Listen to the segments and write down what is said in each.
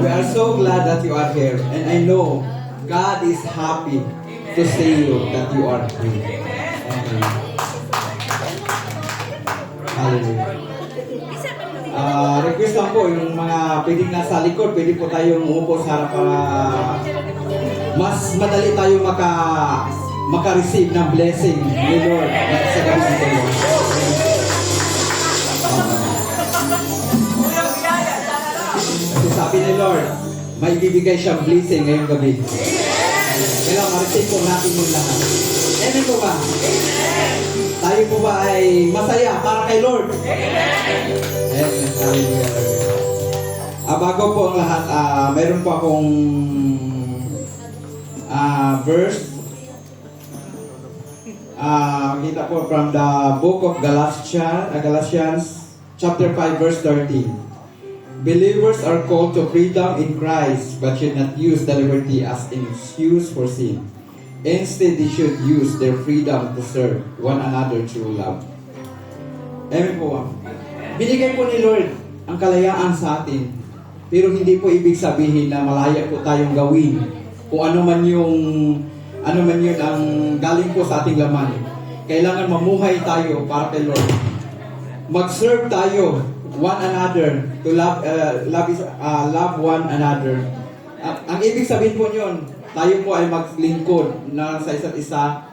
We are so glad that you are here, and I know God is happy to see you that you are here. Hallelujah. Request lang po yung mga pwedeng nasa likod, pwede po tayong umupo sa harap para mas madali tayo maka-receive ng blessing ni Lord sa gabi nito. Kasi sabi ni Lord, may bibigay siyang blessing ngayong gabi. Kaya ma-receive po natin yung lahat. Amen po ba? Tayo po ba ay masaya para kay Lord? Amen. Bago po ang lahat, mayroon po akong verse. Kita po from the book of Galatians chapter 5 verse 13. Believers are called to freedom in Christ, but should not use the liberty as an excuse for sin. Instead, they should use their freedom to serve one another through love. Amen po. Binigay po ni Lord ang kalayaan sa atin. Pero hindi po ibig sabihin na malaya po tayong gawin kung ano man yun ang galing po sa ating laman. Kailangan mamuhay tayo para kay Lord. Mag-serve tayo one another, to love one another. Ang ibig sabihin po yun, tayo po ay maglingkod na sa isa't isa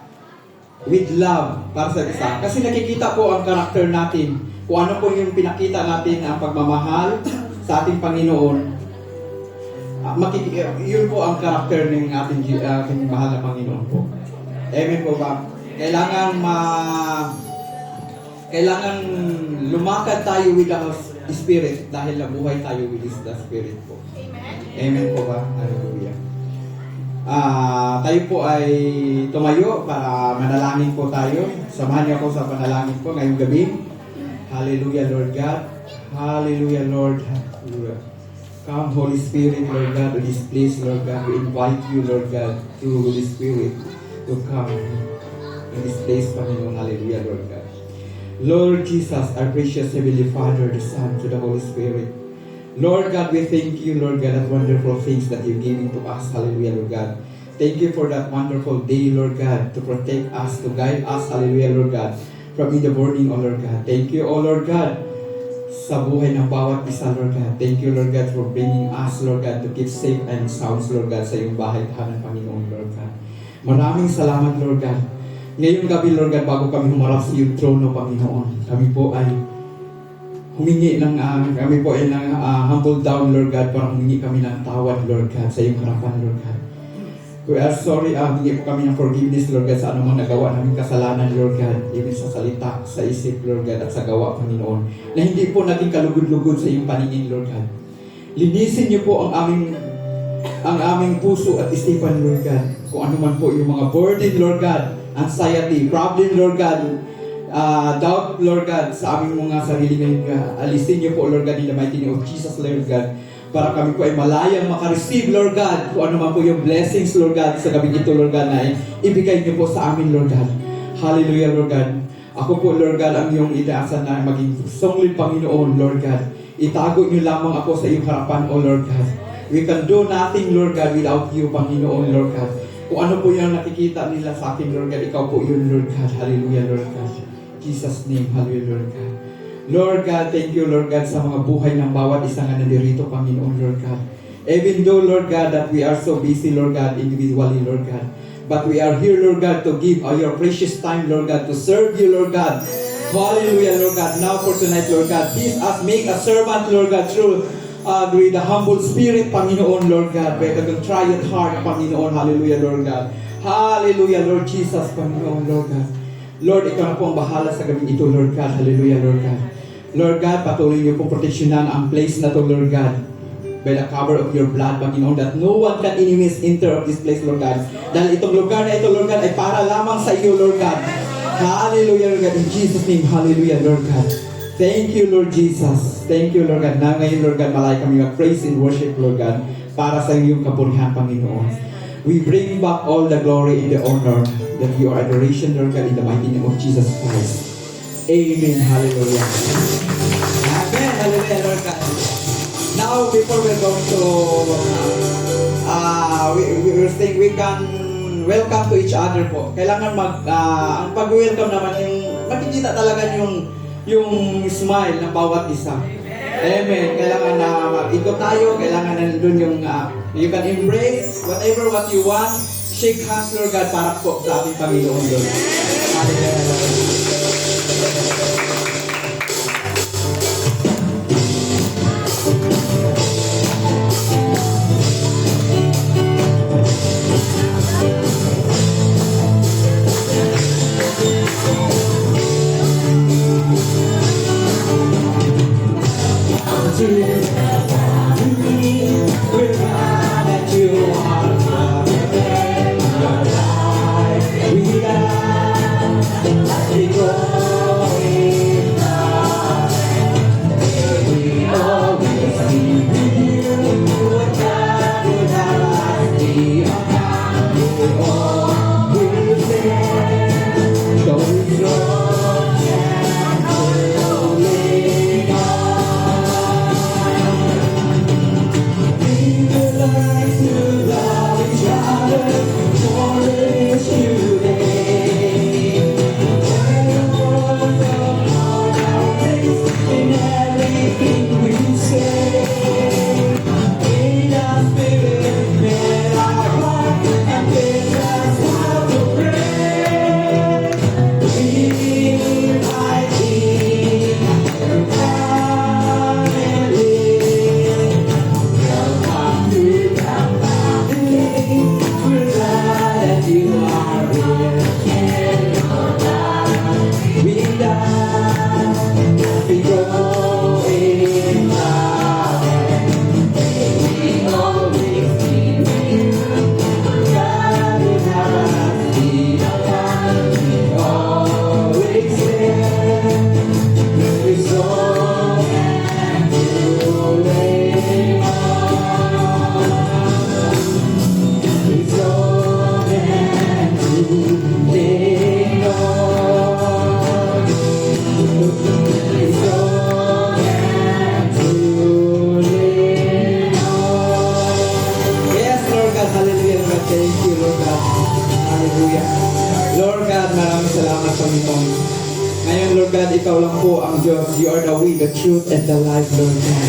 with love para sa isa. Kasi nakikita po ang karakter natin, kung ano po yung pinakita natin ang pagmamahal sa ating Panginoon. Yun po ang karakter ng ating mahal na Panginoon po. Amen po ba? Kailangan lumakad tayo with the Spirit dahil nabuhay tayo with the Spirit po. Amen. Amen po ba? Hallelujah. Tayo po ay tumayo para manalangin po tayo. Samahan niyo ako sa panalangin po ngayong gabi. Hallelujah, Lord God. Hallelujah, Lord. Hallelujah. Come, Holy Spirit, Lord God, to this place, Lord God. We invite you, Lord God, through Holy Spirit, to come in this place, Panginoon. Hallelujah, Lord God. Lord Jesus, our precious Heavenly Father, the Son, to the Holy Spirit. Lord God, we thank you, Lord God, that wonderful things that you've given to us. Hallelujah, Lord God. Thank you for that wonderful day, Lord God, to protect us, to guide us. Hallelujah, Lord God, from in the morning, O Lord God. Thank you, O Lord God, sa buhay ng bawat isa, Lord God. Thank you, Lord God, for bringing us, Lord God, to keep safe and sound, Lord God, sa iyong bahay tahanan, Panginoon, Lord God. Maraming salamat, Lord God. Ngayong gabi, Lord God, bago kami humarap sa iyong trono, Panginoon, kami po ay humingi ng, humble down, Lord God, para humingi kami ng tawad, Lord God, sa iyong harapan, Lord God. We are sorry, humingi po kami ng forgiveness, Lord God, sa anumang nagawa naming kasalanan, Lord God, even sa salita, sa isip, Lord God, at sa gawa, Panginoon, na hindi po natin kalugod-lugod sa iyong paningin, Lord God. Linisin niyo po ang aming puso at isipan, Lord God, kung ano man po yung mga burden, Lord God, anxiety, problem, Lord God, doubt, Lord God, sa aming mga sarili ngayon, God. Alisin niyo po, Lord God, in the mighty name of Jesus, Lord God, para kami po ay malayang makareceive, Lord God, kung ano man po yung blessings, Lord God, sa gabi ito, Lord God, na ibigay niyo po sa amin, Lord God. Hallelujah, Lord God. Ako po, Lord God, ang iyong inaasan na maging songlit, Panginoon, Lord God. Itago niyo lamang ako sa iyong harapan, O Lord God. We can do nothing, Lord God, without you, Panginoon, Lord God. Kung ano po yung nakikita nila sa akin, Lord God, ikaw po yun, Lord God. Hallelujah, Lord God. Jesus' name, hallelujah, Lord God. Lord God, thank you, Lord God, sa mga buhay ng bawat isa nga nandirito, Panginoon, Lord God. Even though, Lord God, that we are so busy, Lord God, individually, Lord God. But we are here, Lord God, to give your precious time, Lord God, to serve you, Lord God. Hallelujah, Lord God. Now for tonight, Lord God, please us make a servant, Lord God, through with the humble spirit, Panginoon, Lord God. With the contrite heart, Panginoon. Hallelujah, Lord God. Hallelujah, Lord Jesus, Panginoon, Lord God. Lord, ikaw na po ang bahala sa gabi ito, Lord God. Hallelujah, Lord God. Lord God, patuloy niyo pong proteksyonan ang place na to, Lord God, by the cover of your blood, Panginoon, that no one can enemies enter of this place, Lord God. Dahil itong lugar na ito, Lord God, ay para lamang sa iyo, Lord God. Hallelujah, Lord God. In Jesus' name, hallelujah, Lord God. Thank you, Lord Jesus. Thank you, Lord God. Na ngayon, Lord God, malay kami mag-praise and worship, Lord God, para sa iyong kapurihan, Panginoon. We bring back all the glory and the honor that your adoration, Lord God, in the mighty name of Jesus Christ. Amen. Hallelujah. Amen. Hallelujah, Lord God. Now, before we're going to, we think we can welcome to each other po. Kailangan ang pag-welcome naman, yung makikita talaga yung smile ng bawat isa. Amen. Kailangan na mag-ikot tayo. Kailangan na doon yung, you can embrace whatever what you want. Shake hands, Lord God, para po sa ating Panginoon, Lord. We're glad that you are coming. Your life we got we going on. We always be with you. What God would have us be on. We always there. Don't strong and holding on. We will learn to love each other more each day. When the world comes on our face in everything we say. In our spirit, in our heart, and teach us how to pray. We might be come and live. Welcome to the family. We're glad that you are here. We die, we grow in love. We always be with you. God will have us be alive. We always there. We so and to lay on. We so and to lay on. We so and to lay on. Yes, Lord God, hallelujah, Lord God. Thank you, Lord God. Hallelujah. Lord God, maraming salamat sa Panginoon. Ngayon, Lord God, ikaw lang po ang Diyos. You are the way, the truth, and the life, Lord God.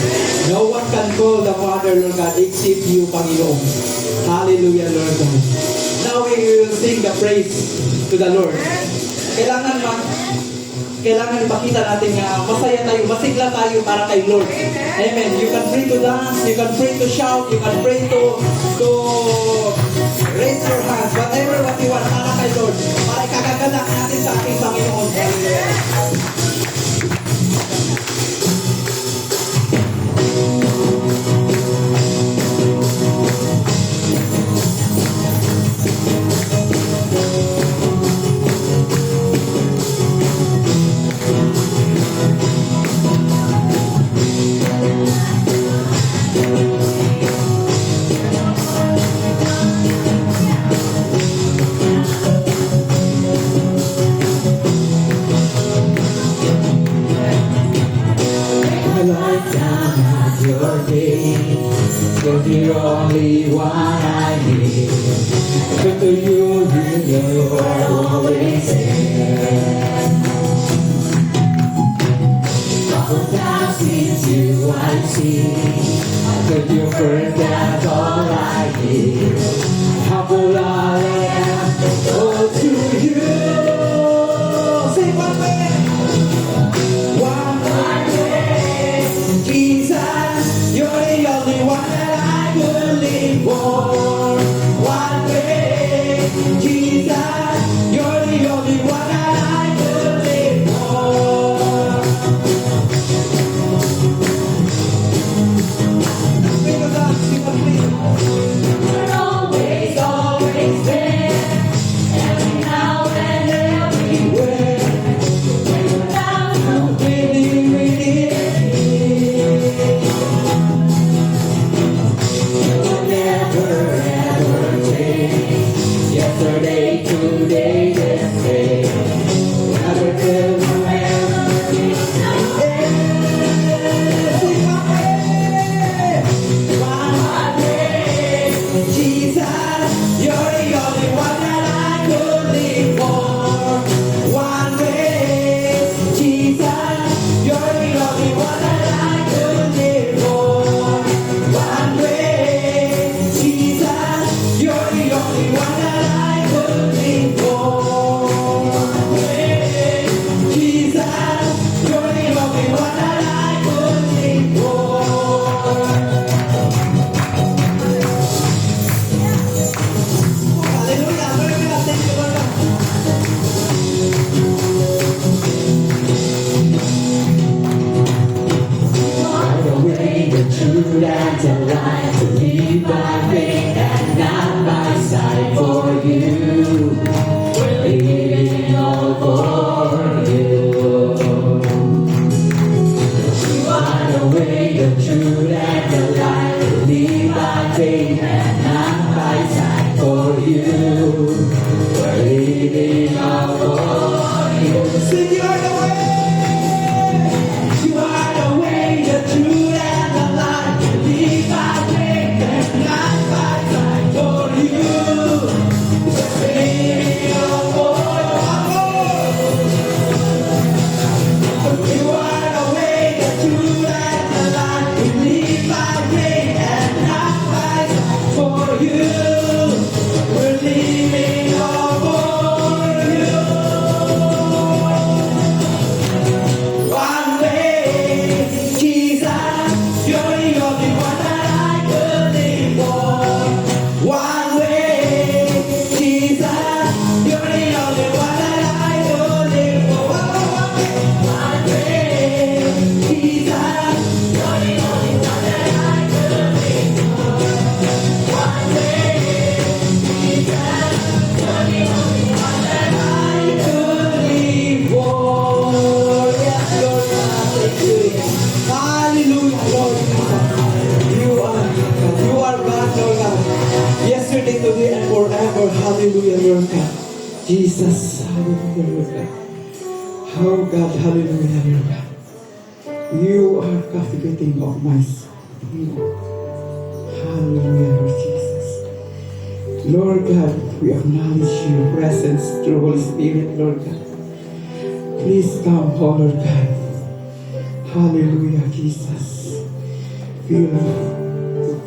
No one can call the Father, Lord God, except you, Panginoon. Hallelujah, Lord God. Now we will sing the praise to the Lord. Kailangan ipakita natin nga masaya tayo, masigla tayo para kay Lord. Amen. You can pray to dance, you can pray to shout, you can pray to raise your hands, whatever what you want para kay Lord. Para ikagaganak natin sa ating Panginoon. Hallelujah. I like down at your feet. You're the only one I need. But to you, you are always there. Couple times since you I see. I took you first, that's all I need. Humble I am, oh to you. Sing one way. One way. Jesus, you're the only one that I could live for. One way. Jesus, you're the only one that I could live for. Sing with us, sing with me. You're always, always You are the way. You are the way, the truth, and the life. Live by faith and not by sight. For you, just make your voice. You are the way, the truth, and the life. We live by faith and not by sight. For you, we're living all for you. One way, Jesus, you're the only one that I could live for. One way, Jesus, you're the only one that I could live for. One way, Jesus, you're the only one that I could live for. One way, Jesus, you're the only one that I could live for. Yes, Lord, hallelujah. Hallelujah, Lord Jesus. You are God, Lord God. Yesterday, today, and forever. Hallelujah, Lord God. Jesus, hallelujah, Lord God. Oh God, hallelujah, Lord God. You are captivating of my soul. Hallelujah, Lord Jesus. Lord God, we acknowledge your presence through Holy Spirit, Lord God. Please come, oh Lord God. Hallelujah, Jesus.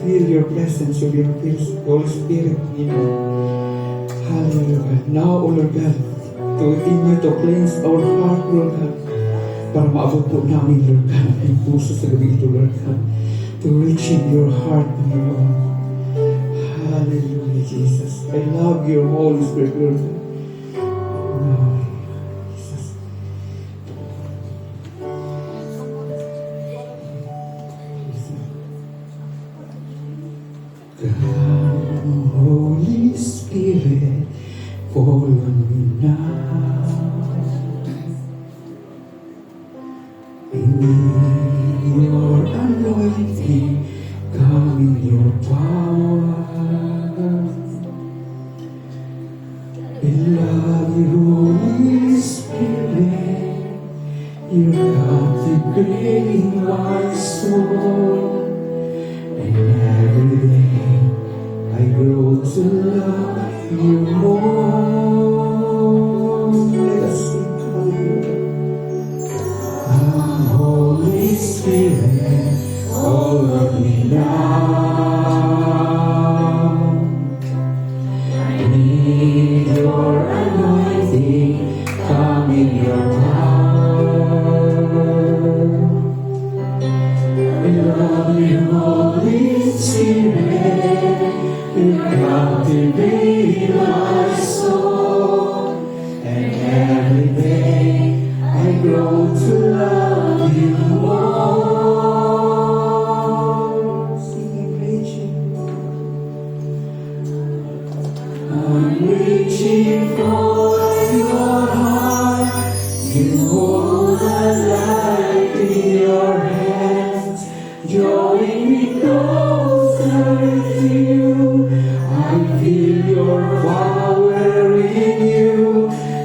Feel your presence of your Holy Spirit, you know. Hallelujah, God. Now, oh Lord God, to continue to cleanse our heart, Lord God, para maabot po namin, Lord God, ang puso sa gabi ito, Lord God, to reach in your heart, Panginoon. Hallelujah, Jesus. I love your Holy Spirit, Lord God. Oh, Jesus. Come, Holy Spirit, fall on me now. I need your anointing, come in your power. I love you, Holy Spirit, you're captivating my soul. And every day I grow to love you more. Let us sing, hallelujah. Come, Holy Spirit, fall on me now. I need your anointing, come in your power. I love you, Holy Spirit, you captivate my soul, and every day I grow to love you more. Singing, reaching, I'm reaching for your heart. You hold my life in your hands, drawing me closer to you. I feel your power in you.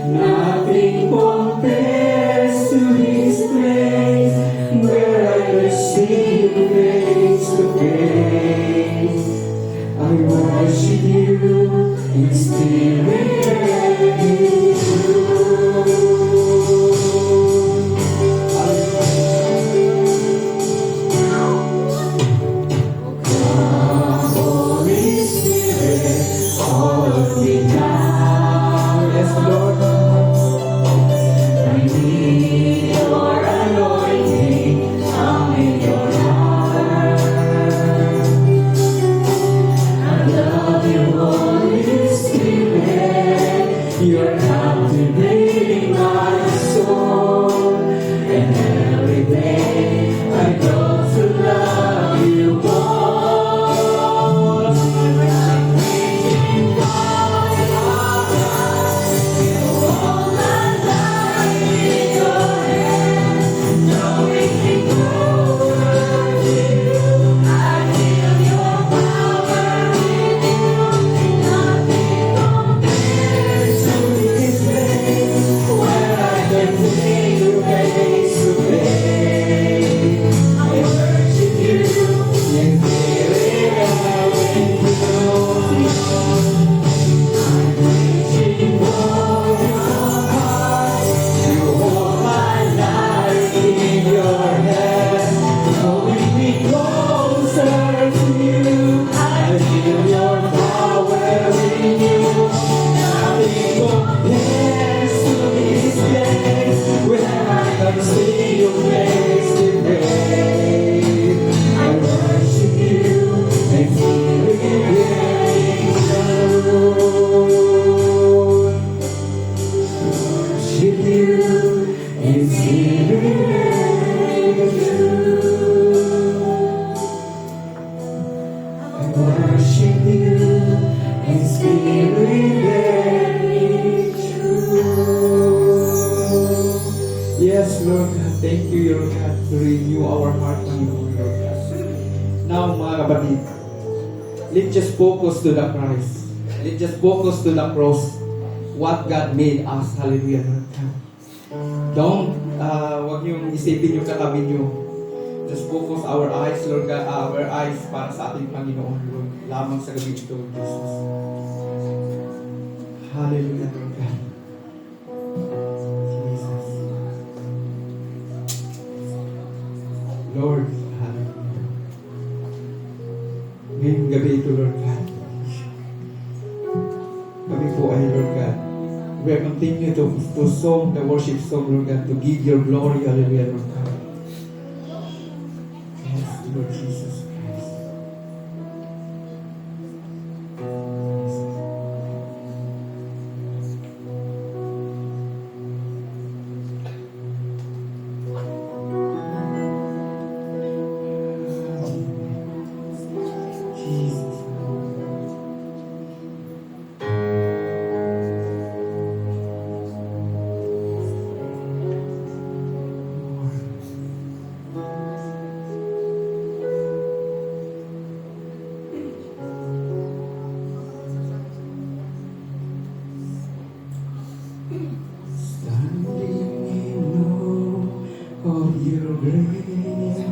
Nothing compares to this place where I can see you face to face. I worship you in spirit and in truth. and see your face today. I worship you and give you worship you in spirit and truth. I worship you in spirit and truth. Yes, Lord God, thank you, Lord God, to renew our heart, Panginoon, Lord God. Now, mga kapatid, let's just focus to the Christ. Let's just focus to the cross. What God made us. Hallelujah, Lord God. Don't, wag niyong isipin yung katabi niyo. Just focus our eyes, Lord God, our eyes para sa ating Panginoon, Lord. Lamang sa gabi ito, Jesus. Hallelujah, Lord God. Jesus. Lord, hallelujah. Ngayong gabi ito, Lord God. Kami po ay, Lord God, we are continue to song the worship song, Lord God, to give your glory, hallelujah, Lord God. Yes, Lord Jesus Christ. Jesus. Standing in awe of your grace,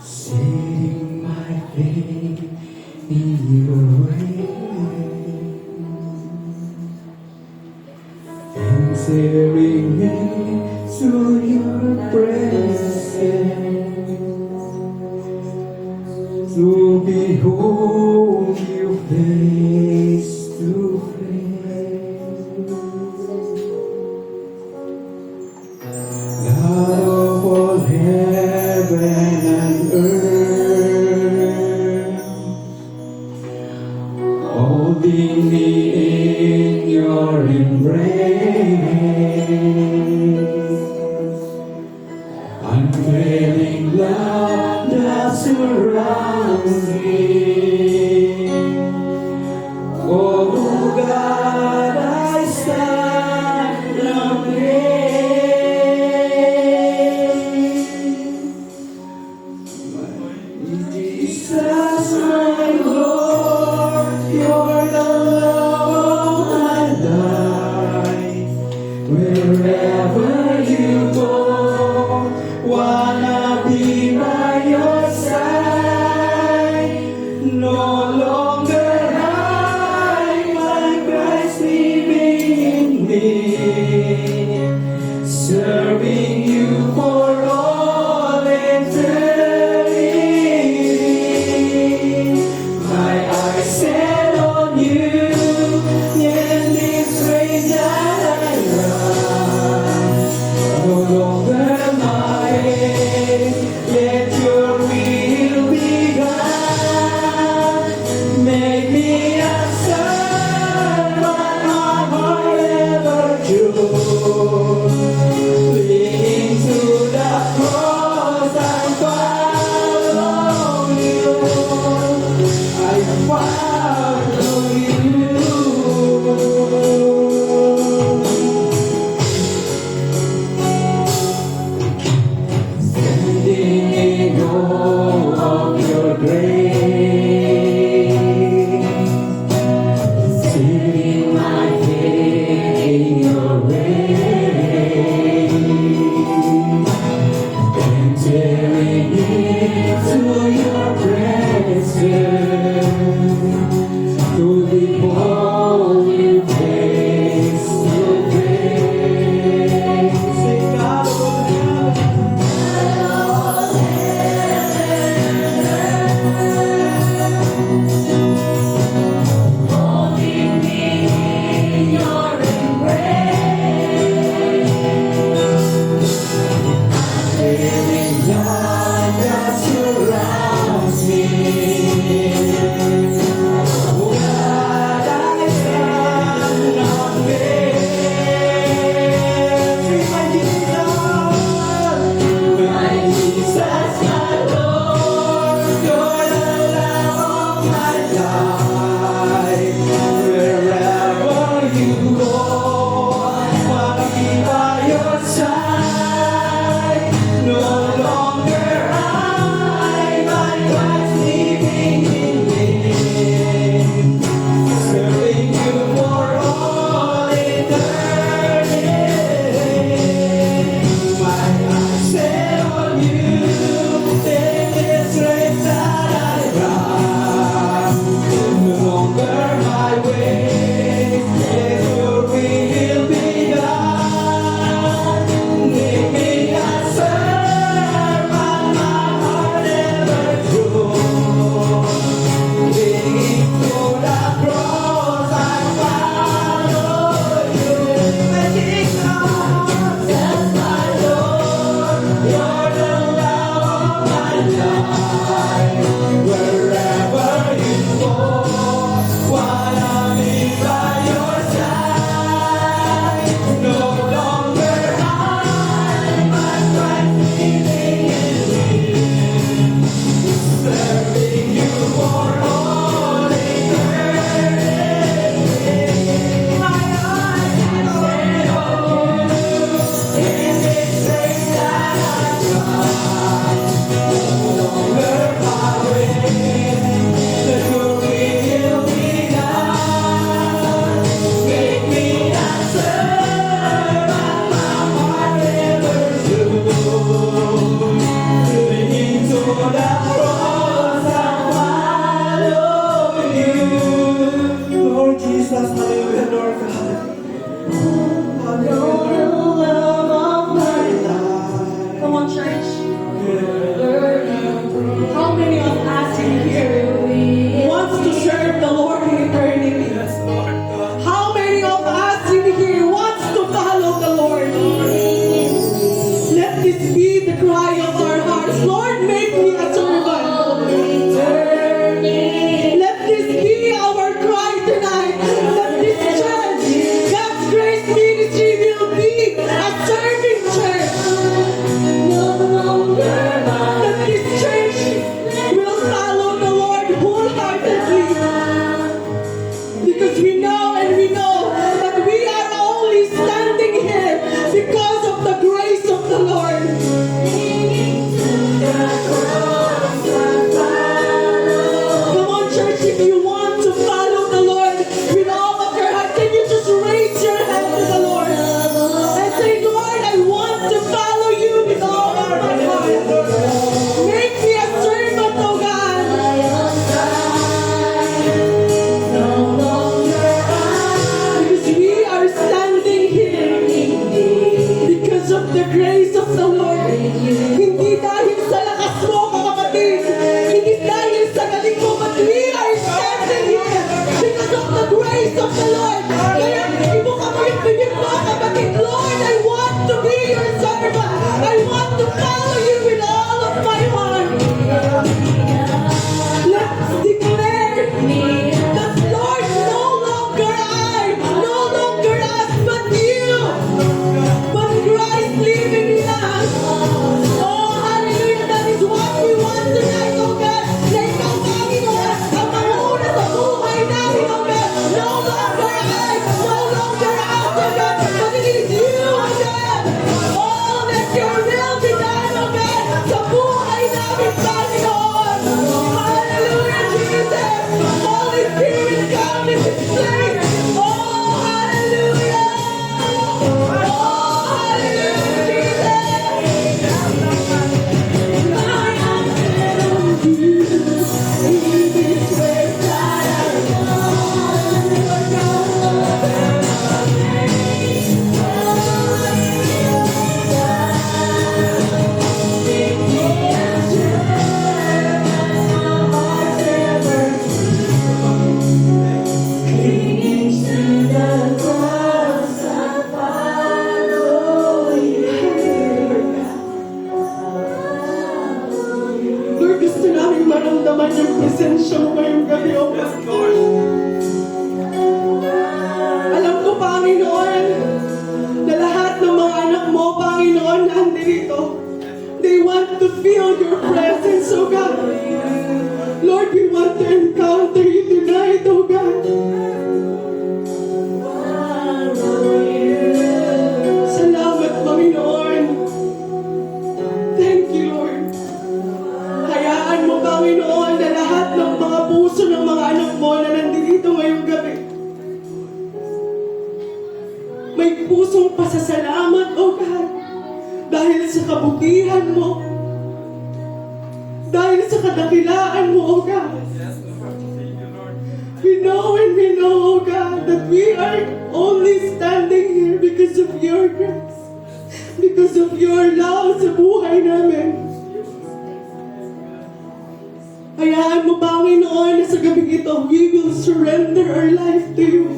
setting my faith in your way, entering into your presence, to behold you face to face. God of all heaven and earth, holding me in your embrace, unveiling love that surrounds me. Oh God, I stand amazed. Jesus, my Lord, you're the love of my life. Wherever you go, wanna be by your side. No longer I, my Christ living in me, serving you for all eternity. My eyes set on you, in this race that I run. No longer my puso, Lord. Hindi dahil sa lakas mo, mga kapatid. Hindi dahil sa galing mo, but we are standing here because of the grace of the Lord. Kaya ibuka mo yung bibig mo, kapatid. Lord, I want to be your servant. I want to follow you with all of my heart. Let's declare that, Lord, no longer I, no longer us, but you, but Christ living in us. Oh, hallelujah, that is what we want tonight, oh God. Na ikaw, Panginoon, ang manguna sa buhay namin, oh God. No longer I, no longer us, oh God, but it is you, oh God. Oh, let your will be done, oh God, sa buhay namin, Panginoon. Hallelujah, Jesus. Holy Spirit, come in this place. Oh, hallelujah. Oh, hallelujah, Jesus. I am found you in this place that I Lord, gusto namin maramdaman yung presensya mo ngayong gabi, O God. Alam ko, Panginoon, na lahat ng mga anak mo, Panginoon, nandito. They want to feel your presence, O God. Lord, we want to encounter you tonight, O God. Salamat, Panginoon. Thank you, Lord. Hayaan mo, Panginoon, na lahat ng mga puso ng mga anak mo na nandito ngayong gabi, may pusong pasasalamat, O God, dahil sa kabutihan mo, dahil sa kadakilaan mo, O God. We know and we know, O God, that we are only standing here because of your grace, because of your love sa buhay namin. Hayaan mo, Panginoon, na sa gabing ito, we will surrender our life to you.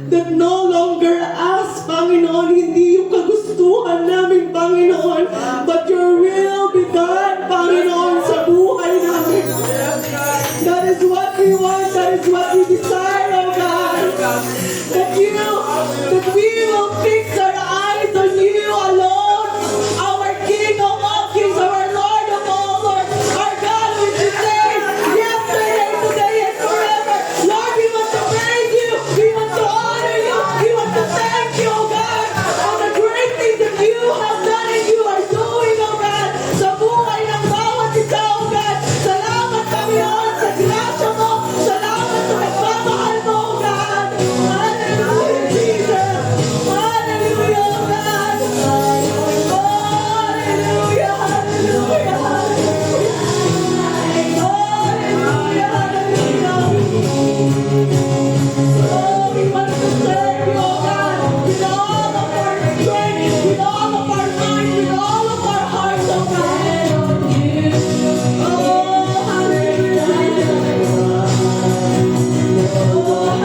That no longer us, Panginoon, hindi yung kagustuhan namin, Panginoon, but your will be done, Panginoon, sa buhay namin. That is what we want, that is what we desire, oh God. That we will fix our eyes on you alone, our King of all kings, our Lord of all lords, our God which is there, yesterday, today, and forever. Lord, we want to praise you, we want to honor you, we want to thank you, oh God, for the great things that you have done and you are doing, oh God, sa buhay ng bawat isa, oh God. Salamat, Panginoon, sa grasya mo, salamat sa pagmamahal mo, oh God. Hallelujah, Jesus. Hallelujah, oh God. Hallelujah, hallelujah, hallelujah. Hallelujah, hallelujah. Oh, we want to serve you, oh God, with all of our strength, with all of our mind, with all of our hearts, oh God. Oh, hallelujah. Oh,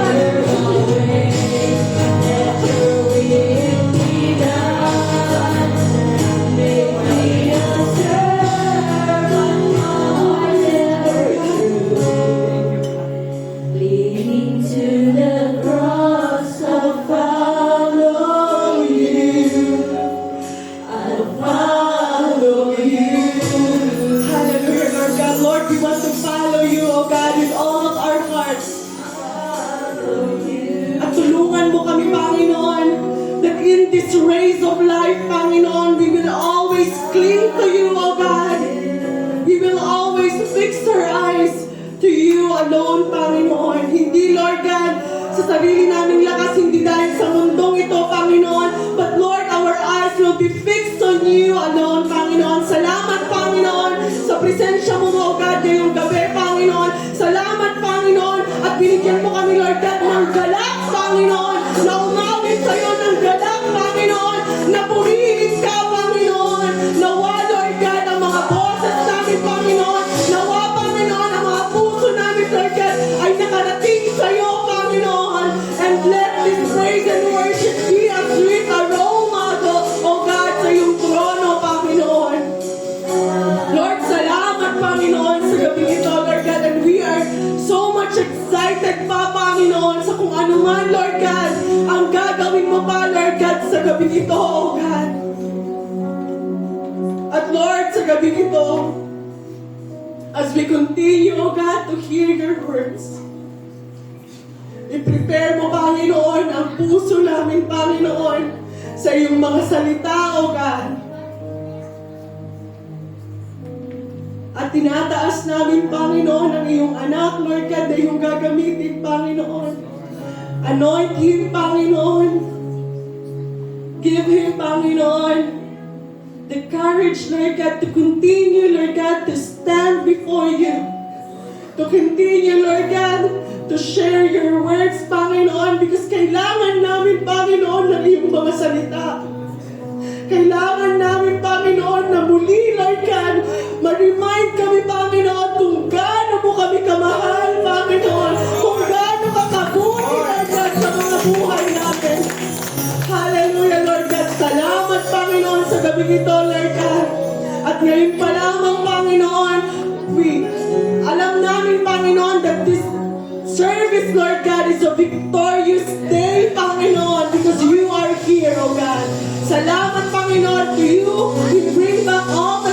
leading to the cross, I'll follow you. I'll follow you. Hallelujah, Lord God. Lord, we want to follow you, oh God, with all of our hearts. At tulungan mo kami, Panginoon, that in this race of life, Panginoon, we will always cling to you, oh God. We will always fix our eyes to you alone, Panginoon. Hindi, Lord God, sa sarili naming lakas, hindi dahil sa mundong ito, Panginoon, but Lord, our eyes will be fixed on you alone, Panginoon. Salamat, Panginoon, sa presensya mo, oh God, ngayong gabi, Panginoon. Salamat, Panginoon, at binigyan mo kami, Lord God, ng galak, Panginoon, na umawit sa'yo ng galak, Panginoon, na purihin ka, Panginoon. gabing ito, as we continue, O God, to hear your words, i-prepare mo, Panginoon, ang puso namin, Panginoon, sa iyong mga salita, O God. At tinataas namin, Panginoon, ang iyong anak, Lord God, na iyong gagamitin, Panginoon. Anoint him, Panginoon. Give him, Panginoon, the courage, Lord God, to continue, Lord God, to stand before you. To continue, Lord God, to share your words, Panginoon, because kailangan namin, Panginoon, ng iyong mga salita. Kailangan namin, Panginoon, na muli, Lord God, ma-remind kami, Panginoon, kung gaano mo kami kamahal, Panginoon, kung gaano ka kabuti, Lord God, sa mga buhay natin. Hallelujah, Lord God. Salamat, Panginoon, sa gabi ito, Lord God. At ngayon pa lamang, Panginoon, alam namin, Panginoon, that this service, Lord God, is a victorious day, Panginoon, because you are here, O God. Salamat, Panginoon, to you. We bring back all the